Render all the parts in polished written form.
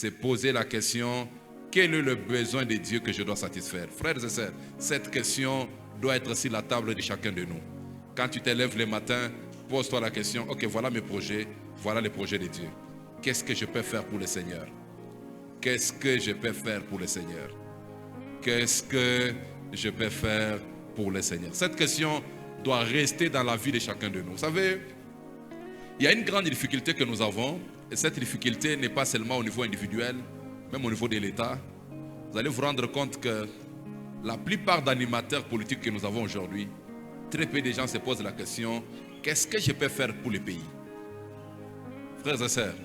c'est poser la question, quel est le besoin de Dieu que je dois satisfaire? Frères et sœurs, cette question doit être sur la table de chacun de nous. Quand tu te lèves le matin, pose-toi la question, ok, voilà mes projets, voilà les projets de Dieu. Qu'est-ce que je peux faire pour le Seigneur? Qu'est-ce que je peux faire pour le Seigneur? Qu'est-ce que je peux faire pour le Seigneur? Cette question doit rester dans la vie de chacun de nous. Vous savez, il y a une grande difficulté que nous avons, et cette difficulté n'est pas seulement au niveau individuel, même au niveau de l'État. Vous allez vous rendre compte que la plupart d'animateurs politiques que nous avons aujourd'hui, très peu de gens se posent la question, qu'est-ce que je peux faire pour le pays? Frères et sœurs,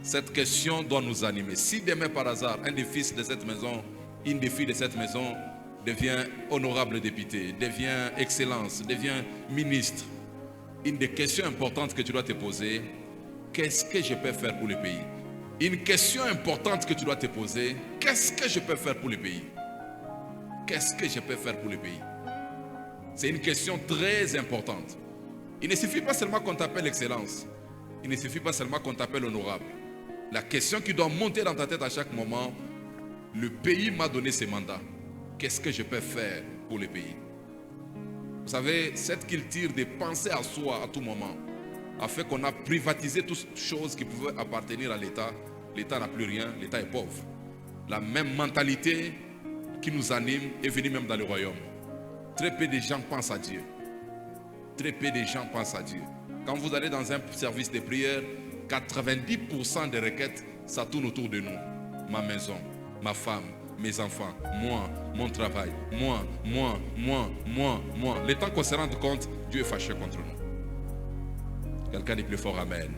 cette question doit nous animer. Si demain par hasard, un des fils de cette maison, une des filles de cette maison devient honorable député, devient excellence, devient ministre, une des questions importantes que tu dois te poser, qu'est-ce que je peux faire pour le pays? Une question importante que tu dois te poser, qu'est-ce que je peux faire pour le pays? Qu'est-ce que je peux faire pour le pays? C'est une question très importante. Il ne suffit pas seulement qu'on t'appelle excellence. Il ne suffit pas seulement qu'on t'appelle honorable. La question qui doit monter dans ta tête à chaque moment, le pays m'a donné ses mandats. Qu'est-ce que je peux faire pour le pays? Vous savez, cette culture de penser à soi à tout moment a fait qu'on a privatisé toutes choses qui pouvaient appartenir à l'État. L'État n'a plus rien, l'État est pauvre. La même mentalité qui nous anime est venue même dans le royaume. Très peu de gens pensent à Dieu. Très peu de gens pensent à Dieu. Quand vous allez dans un service de prière, 90% des requêtes, ça tourne autour de nous. Ma maison, ma femme, mes enfants, moi, mon travail, moi. Le temps qu'on se rende compte, Dieu est fâché contre nous. Quelqu'un dit plus fort, amen.